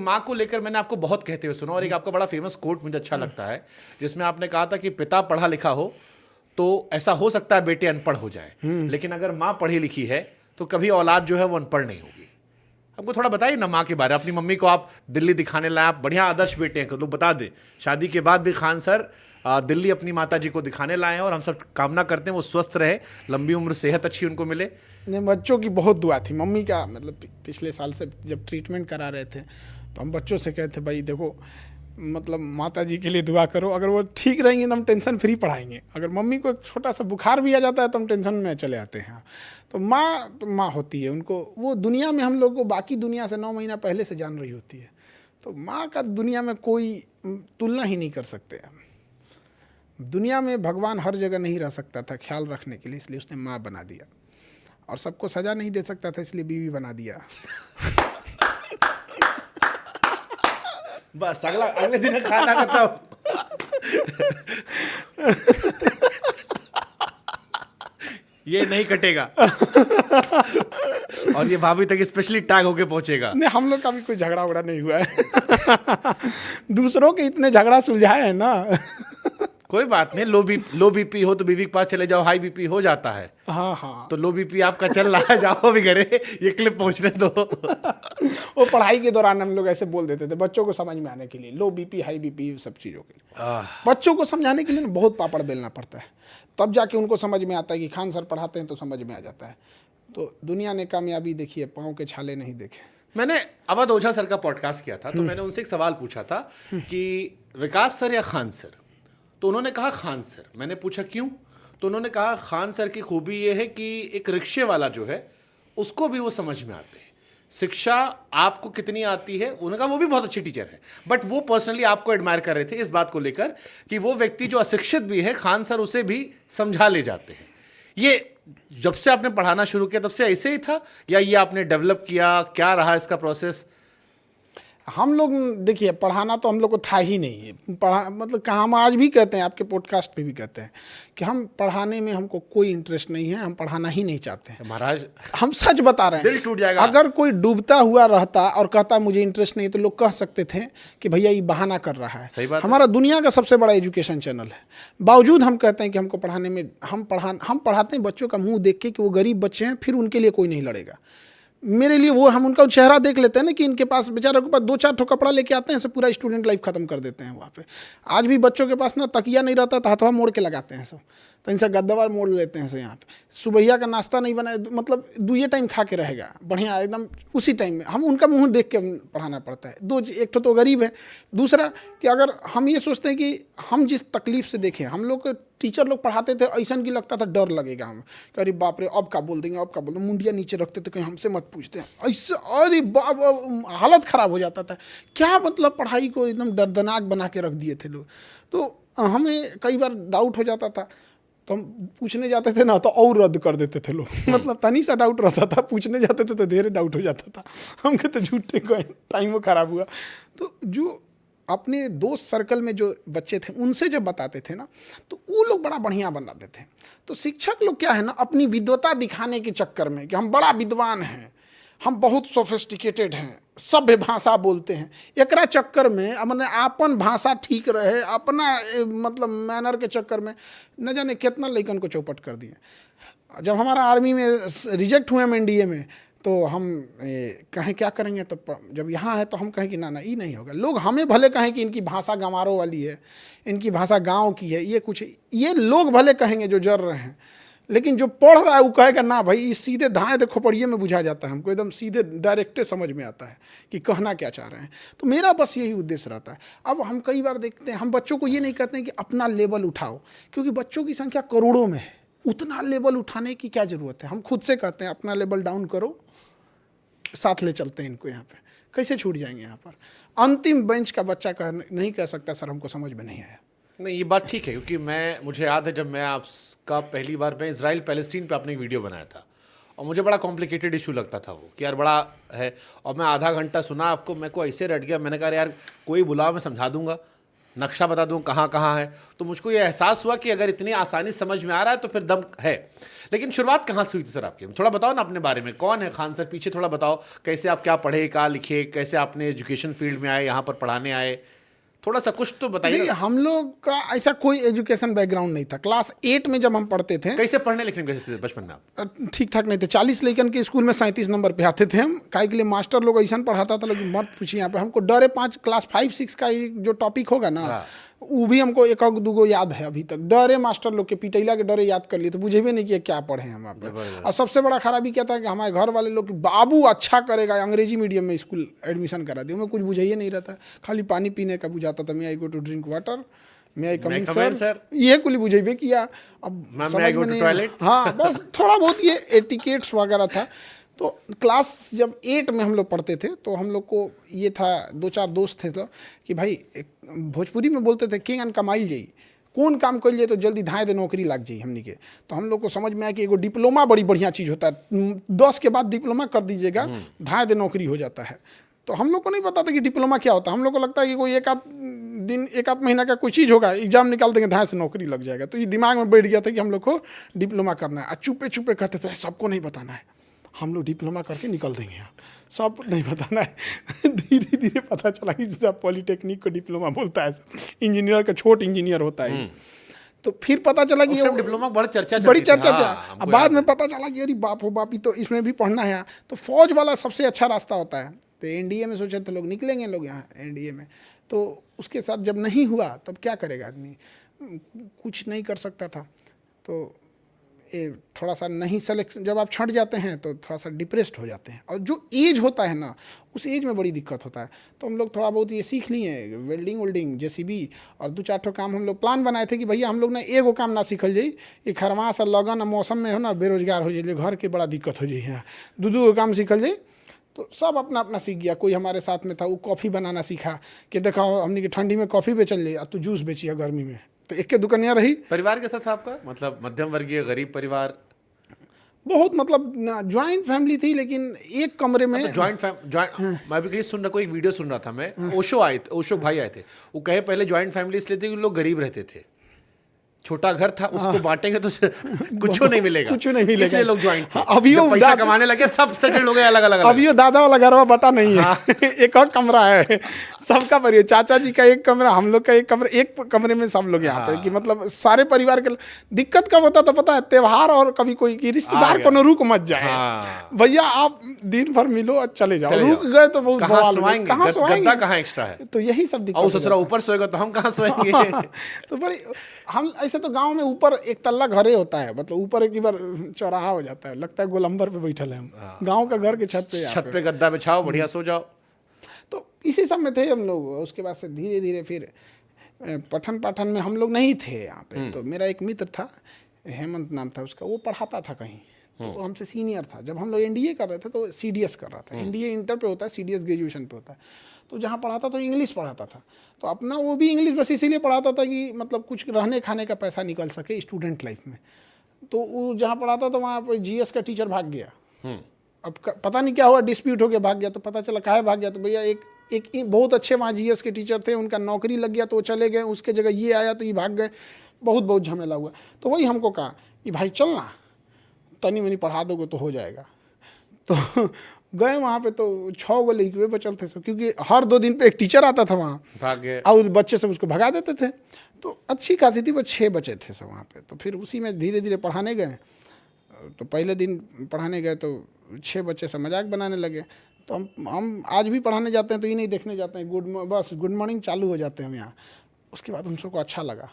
माँ को लेकर मैंने आपको बहुत कहते हुए सुना, और एक आपका बड़ा फेमस कोट मुझे अच्छा लगता है, जिसमें आपने कहा था कि पिता पढ़ा लिखा हो तो ऐसा हो सकता है बेटे अनपढ़ हो जाए, लेकिन अगर माँ पढ़ी लिखी है तो कभी औलाद जो है वो अनपढ़ नहीं होगी। आपको थोड़ा बताइए ना माँ के बारे में। अपनी मम्मी को आप दिल्ली दिखाने लाए, आप बढ़िया आदर्श बेटे हैं, लोग बता दें। शादी के बाद भी खान सर दिल्ली अपनी माता जी को दिखाने लाए हैं, और हम सब कामना करते हैं वो स्वस्थ रहे, लंबी उम्र, सेहत अच्छी उनको मिले। नहीं, बच्चों की बहुत दुआ थी। मम्मी का मतलब पिछले साल से जब ट्रीटमेंट करा रहे थे तो हम बच्चों से कहते भाई देखो, मतलब माता जी के लिए दुआ करो, अगर वो ठीक रहेंगे तो हम टेंशन फ्री पढ़ाएंगे। अगर मम्मी को एक छोटा सा बुखार भी आ जाता है तो हम टेंशन में चले आते हैं। तो माँ होती है, उनको वो दुनिया में हम लोग को बाकी दुनिया से 9 महीना पहले से जान रही होती है। तो माँ का दुनिया में कोई तुलना ही नहीं कर सकते। दुनिया में भगवान हर जगह नहीं रह सकता था ख्याल रखने के लिए, इसलिए उसने माँ बना दिया। और सबको सजा नहीं दे सकता था, इसलिए बीवी बना दिया। बस अगले दिन खाना खाता हूँ। ये नहीं कटेगा। और ये भाभी तक स्पेशली टैग होके पहुंचेगा। नहीं, हम लोग का भी कोई झगड़ा उगड़ा नहीं हुआ है। दूसरों के इतने झगड़ा सुलझाए हैं ना। कोई बात नहीं, लो बीपी हो तो बीवी के पास चले जाओ, हाई बीपी हो जाता है। हाँ। तो लो बीपी आपका चल रहा है, जाओ भी घरे, ये क्लिप पहुंचने दो। वो पढ़ाई के दौरान हम लोग ऐसे बोल देते थे बच्चों को समझ में आने के लिए, लो बीपी हाई बीपी सब चीज़ों के लिए। बच्चों को समझाने के लिए ना बहुत पापड़ बेलना पड़ता है, तब जाके उनको समझ में आता है कि खान सर पढ़ाते हैं तो समझ में आ जाता है। तो दुनिया ने कामयाबी देखी है, पाँव के छाले नहीं देखे। मैंने अवध ओझा सर का पॉडकास्ट किया था, तो मैंने उनसे एक सवाल पूछा था कि विकास सर या खान सर, तो उन्होंने कहा खान सर। मैंने पूछा क्यों, तो उन्होंने कहा खान सर की खूबी ये है कि एक रिक्शे वाला जो है उसको भी वो समझ में आते हैं। शिक्षा आपको कितनी आती है, उन्होंने कहा वो भी बहुत अच्छी टीचर है, बट वो पर्सनली आपको एडमायर कर रहे थे इस बात को लेकर कि वो व्यक्ति जो अशिक्षित भी है, खान सर उसे भी समझा ले जाते हैं। ये जब से आपने पढ़ाना शुरू किया तब से ऐसे ही था, या ये आपने डेवलप किया, क्या रहा इसका प्रोसेस? हम लोग देखिए, पढ़ाना तो हम लोग को था ही नहीं है। मतलब कहाँ, हम आज भी कहते हैं, आपके पॉडकास्ट पे भी कहते हैं कि हम पढ़ाने में हमको कोई इंटरेस्ट नहीं है, हम पढ़ाना ही नहीं चाहते हैं। महाराज हम सच बता रहे हैं, दिल टूट जाएगा। अगर कोई डूबता हुआ रहता और कहता मुझे इंटरेस्ट नहीं, तो लोग कह सकते थे कि भैया ये बहाना कर रहा है। सही बात हमारा दुनिया का सबसे बड़ा एजुकेशन चैनल है, बावजूद हम कहते हैं कि हमको पढ़ाने में, हम पढ़ाते हैं बच्चों का मुँह देख के कि वो गरीब बच्चे हैं, फिर उनके लिए कोई नहीं लड़ेगा। मेरे लिए वो, हम उनका चेहरा देख लेते हैं ना कि इनके पास, बेचारों के पास 2-4 ठो कपड़ा लेके आते हैं, सब पूरा स्टूडेंट लाइफ खत्म कर देते हैं वहाँ पे। आज भी बच्चों के पास ना तकिया नहीं रहता तो हथवा मोड़ के लगाते हैं सब, तो इनसे गद्दावार मोड़ लेते हैं सब। यहाँ पे सुबहिया का नाश्ता नहीं बना, मतलब 2 टाइम खा के रहेगा बढ़िया एकदम, उसी टाइम में हम उनका मुँह देख के पढ़ाना पड़ता है। एक तो गरीब है, दूसरा कि अगर हम ये सोचते हैं कि हम जिस तकलीफ से देखें, हम लोग टीचर लोग पढ़ाते थे ऐसा की लगता था, डर लगेगा हम, अरे बाप रे अब क्या बोल देंगे, अब क्या बोल देंगे, मुंडिया नीचे रखते थे, कहीं हमसे मत पूछते हैं ऐसे, अरे बाप हालत ख़राब हो जाता था। क्या मतलब पढ़ाई को एकदम दर्दनाक बना के रख दिए थे लोग। तो हमें कई बार डाउट हो जाता था, तो हम पूछने जाते थे ना तो और रद्द कर देते थे लोग। मतलब तनी सा डाउट रहता था, पूछने जाते थे तो ढेर डाउट हो जाता था। हम कहते झूठे गए, टाइम वो ख़राब हुआ। तो जो अपने दोस्त सर्कल में जो बच्चे थे उनसे जब बताते थे ना, तो वो लोग बड़ा बढ़िया बनाते थे। तो शिक्षक लोग क्या है ना, अपनी विद्वता दिखाने के चक्कर में कि हम बड़ा विद्वान हैं, हम बहुत सोफिस्टिकेटेड हैं, सभ्य भाषा बोलते हैं, एकरा चक्कर में अपने आपन भाषा ठीक रहे, अपना मतलब मैनर के चक्कर में न जाने कितना लड़कन को चौपट कर दिए। जब हमारा आर्मी में रिजेक्ट हुए हम एनडीए में, तो हम कहें क्या करेंगे, तो जब यहाँ है तो हम कहें कि ना ये नहीं होगा। लोग हमें भले कहें कि इनकी भाषा गंवारों वाली है, इनकी भाषा गांव की है, ये कुछ, ये लोग भले कहेंगे जो जर रहे हैं, लेकिन जो पढ़ रहा है वो कहेगा ना भाई इस सीधे धाएँ देखो पढ़िए में बुझा जाता है, हमको एकदम सीधे डायरेक्टे समझ में आता है कि कहना क्या चाह रहे हैं। तो मेरा बस यही उद्देश्य रहता है। अब हम कई बार देखते हैं, हम बच्चों को ये नहीं कहते हैं कि अपना लेवल उठाओ, क्योंकि बच्चों की संख्या करोड़ों में है, उतना लेवल उठाने की क्या ज़रूरत है। हम खुद से कहते हैं अपना लेवल डाउन करो, साथ ले चलते हैं इनको। यहाँ पे कैसे छूट जाएंगे? यहाँ पर अंतिम बेंच का बच्चा नहीं कह सकता सर हमको समझ में नहीं आया। नहीं, ये बात ठीक है, क्योंकि मुझे याद है जब मैं आपका पहली बार मैं इजराइल पैलेस्टीन पे आपने एक वीडियो बनाया था, और मुझे बड़ा कॉम्प्लिकेटेड इशू लगता था वो कि यार बड़ा है, और मैं आधा घंटा सुना आपको, मेरे को ऐसे रट गया, मैंने कहा यार कोई बुलाओ मैं समझा दूंगा, नक्शा बता दूं कहाँ कहाँ है, तो मुझको ये एहसास हुआ कि अगर इतनी आसानी समझ में आ रहा है तो फिर दम है। लेकिन शुरुआत कहाँ से हुई थी सर आपकी? थोड़ा बताओ ना अपने बारे में, कौन है खान सर, पीछे थोड़ा बताओ, कैसे आप क्या पढ़े, क्या लिखे, कैसे आपने एजुकेशन फील्ड में आए, यहाँ पर पढ़ाने आए, थोड़ा सा कुछ तो बताइए देखिए ना। हम लोग का ऐसा कोई एजुकेशन बैकग्राउंड नहीं था। क्लास 8 में जब हम पढ़ते थे, कैसे पढ़ने लिखने में कैसे थे बचपन में आप? ठीक ठाक नहीं थे। 40 लड़कन के स्कूल में 37 नंबर पे आते थे हम। काहे के लिए मास्टर लोग ऐसा पढ़ाता था, लेकिन मत पूछिए। यहाँ पे हमको डरे 5 क्लास 5-6 का जो टॉपिक होगा ना, हाँ। वो भी हमको एक दूगो याद है अभी तक। डरे मास्टर लोग के पिटैला के डरे याद कर लिए, तो बुझे भी नहीं कि क्या पढ़े हम वहाँ पे। और सबसे बड़ा खराबी क्या था कि हमारे घर वाले लोग, बाबू अच्छा करेगा, अंग्रेजी मीडियम में स्कूल एडमिशन करा दिया। मैं कुछ बुझाइए नहीं रहता, खाली पानी पीने का बुझाता था। मैं आई गो टू ड्रिंक वाटर, मैं आई कमिंग सर, ये कुछ बुझेबे किया। अब समझ में नहीं, हाँ बस थोड़ा बहुत ये एटिकेट्स वगैरह था। तो क्लास जब 8 में हम लोग पढ़ते थे तो हम लोग को ये था, 2-4 दोस्त थे तो कि भाई भोजपुरी में बोलते थे किंग अन कमाई जाई, कौन काम कर लिए तो जल्दी धाए दे नौकरी लग जाई हमनी के। तो हम लोग को समझ में आया कि एगो डिप्लोमा बड़ी बढ़िया चीज़ होता है, 10 के बाद डिप्लोमा कर दीजिएगा, धाए दे नौकरी हो जाता है। तो हम लोग को नहीं पता था कि डिप्लोमा क्या होता है। हम लोग को लगता है कि कोई एक आध महीना का कोई चीज़ होगा, एग्जाम निकाल देंगे, धाए से नौकरी लग जाएगा। तो ये दिमाग में बैठ गया था कि हम लोग को डिप्लोमा करना है। चुपे चुपे कहते थे सबको नहीं बताना है, हम लोग डिप्लोमा करके निकल देंगे यहाँ, सब नहीं बताना है। धीरे धीरे पता चला कि सब पॉलीटेक्निक को डिप्लोमा बोलता है, इंजीनियर का छोट इंजीनियर होता है। तो फिर पता चला कि ये डिप्लोमा बड़ी चर्चा था। अब बाद में पता चला कि अरे बाप हो बाप, तो इसमें भी पढ़ना है। तो फौज वाला सबसे अच्छा रास्ता होता है। तो एनडीए में सोचे थे लोग निकलेंगे लोग यहाँ एनडीए में। तो उसके साथ जब नहीं हुआ तब क्या करेगा आदमी, कुछ नहीं कर सकता था। तो ये थोड़ा सा नहीं सेलेक्शन, जब आप छट जाते हैं तो थोड़ा सा डिप्रेस्ड हो जाते हैं। और जो एज होता है ना, उस एज में बड़ी दिक्कत होता है। तो हम लोग थोड़ा बहुत ये सीख लिए, वेल्डिंग जेसीबी और 2-4 ठो काम हम लोग प्लान बनाए थे कि भैया हम लोग ने एगो काम ना सीखल जाई, ये खरमास और लगन मौसम में हो ना बेरोजगार हो जाइए, घर के बड़ा दिक्कत हो जाइए, यहाँ 2-2 काम सीखल जाई। तो सब अपना अपना सीख गया। कोई हमारे साथ में था, वो कॉफ़ी बनाना सीखा कि देखा हमने कि ठंडी में कॉफ़ी बेचल जाइए, तू जूस बेचिए गर्मी में। तो एक के दुकानिया रही। परिवार कैसा था आपका, मतलब मध्यम वर्गीय गरीब परिवार? बहुत मतलब ज्वाइंट फैमिली थी, लेकिन एक कमरे में ज्वाइंट मैं भी कहीं सुन रहा, कोई एक वीडियो सुन रहा था मैं, ओशो भाई आए थे, वो कहे पहले ज्वाइंट फैमिली इसलिए थी कि लोग गरीब रहते थे, छोटा घर था, उसको बांटेंगे तो कुछ नहीं मिलेगा, इसलिए लोग ज्वाइंट थे। अभी वो पैसा कमाने लगे सब सेटल हो गए अलग अलग। अभी वो दादा वाला घर बटा नहीं है। एक और कमरा है सबका परिवार, चाचा जी का एक कमरा, हम लोग का एक कमरा, एक कमरे में सब लोग यहाँ पे, कि मतलब सारे परिवार के। दिक्कत कब होता था पता है, त्योहार और कभी कोई कि रिश्तेदार को रुक मत जाए, भैया आप दिन भर मिलो और चले जाओ, रुक गए तो बहुत कहाँ सोएंगे, कहाँ एक्स्ट्रा है। तो यही सब दिक्कत। ससुरा ऊपर सोएगा तो हम कहाँ सोएंगे। तो बड़ी हम ऐसे तो गांव में ऊपर एक तल्ला घरे होता है, मतलब ऊपर एक बार चौराहा हो जाता है, लगता है गोलंबर पे बैठल है हम। गांव का घर के छत पे गद्दा बिछाओ, बढ़िया सो जाओ। तो इसी सब में थे हम लोग। उसके बाद से धीरे धीरे फिर पठन पाठन में हम लोग नहीं थे यहाँ पे। तो मेरा एक मित्र था, हेमंत नाम था उसका, वो पढ़ाता था कहीं, तो हमसे सीनियर था। जब हम लोग एनडीए कर रहे थे तो सीडीएस कर रहा था। एनडीए इंटर पे होता है, सीडीएस ग्रेजुएशन पे होता है। तो जहाँ पढ़ाता तो इंग्लिश पढ़ाता था, तो अपना वो भी इंग्लिश बस इसीलिए पढ़ाता था कि मतलब कुछ रहने खाने का पैसा निकल सके स्टूडेंट लाइफ में। तो वो जहाँ पढ़ाता था वहाँ पर जीएस का टीचर भाग गया। अब पता नहीं क्या हुआ, डिस्प्यूट होकर भाग गया। तो पता चला काहे भाग गया, तो भैया एक बहुत अच्छे वहाँ जीएस के टीचर थे, उनका नौकरी लग गया तो वो चले गए, उसके जगह ये आया तो ये भाग गए, बहुत झमेला हुआ। तो वही हमको कहा कि भाई चलना, तनी मनी पढ़ा दोगे तो हो जाएगा। तो गए वहाँ पे, तो 6 गो लड़के बचल थे सब, क्योंकि हर 2 दिन पे एक टीचर आता था वहाँ, भाग गए और बच्चे सब उसको भगा देते थे। तो अच्छी खासी थी, वो 6 बचे थे सब वहाँ पे। तो फिर उसी में धीरे धीरे पढ़ाने गए। तो पहले दिन पढ़ाने गए तो 6 बच्चे से मजाक बनाने लगे। तो हम आज भी पढ़ाने जाते हैं तो ये नहीं देखने जाते हैं, बस गुड मॉर्निंग चालू हो जाते हैं हम यहाँ। उसके बाद हम सबको अच्छा लगा,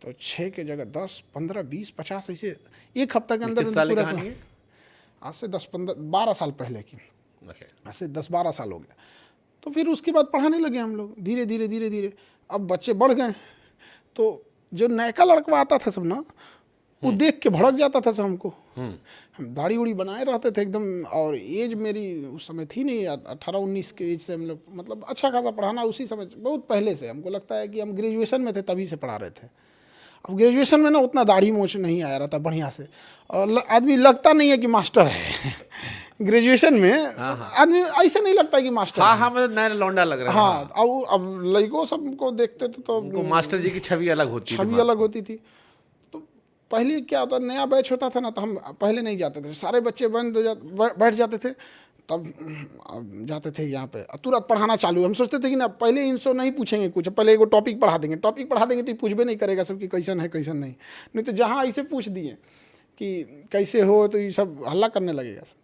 तो 6 के जगह 10, 15, 20, 50 ऐसे एक हफ्ता के अंदर, आज से 10-12 साल पहले की, आज से 10-12 साल हो गया। तो फिर उसके बाद पढ़ाने लगे हम लोग धीरे धीरे। अब बच्चे बढ़ गए, तो जो नयका लड़का आता था सब ना, वो देख के भड़क जाता था सब हमको। हम दाढ़ी उड़ी बनाए रहते थे एकदम, और एज मेरी उस समय थी नहीं, 18-19 के एज से हम लोग मतलब अच्छा खासा पढ़ाना उसी समय, बहुत पहले से। हमको लगता है कि हम ग्रेजुएशन में थे तभी से पढ़ा रहे थे। अब ग्रेजुएशन में ना उतना दाढ़ी मोछ नहीं आया रहता बढ़िया से, और आदमी लगता नहीं है कि मास्टर है। ग्रेजुएशन में आदमी ऐसे नहीं लगता कि मास्टर हाँ हाँ, मतलब नया लौंडा लग रहा है। हाँ, अब लड़कों सबको देखते थे तो उनको मास्टर जी की छवि अलग होती छवि अलग होती थी। तो पहले क्या होता, नया बैच होता था ना, तो हम पहले नहीं जाते थे, सारे बच्चे बैठ जाते थे, तब अब जाते थे यहाँ पे तुरंत पढ़ाना चालू। हम सोचते थे कि ना पहले इनसे नहीं पूछेंगे कुछ, पहले एगो टॉपिक पढ़ा देंगे तो पूछबे नहीं करेगा सब कि कैसन है कैसन नहीं। नहीं तो जहाँ ऐसे पूछ दिए कि कैसे हो तो ये सब हल्ला करने लगेगा सब।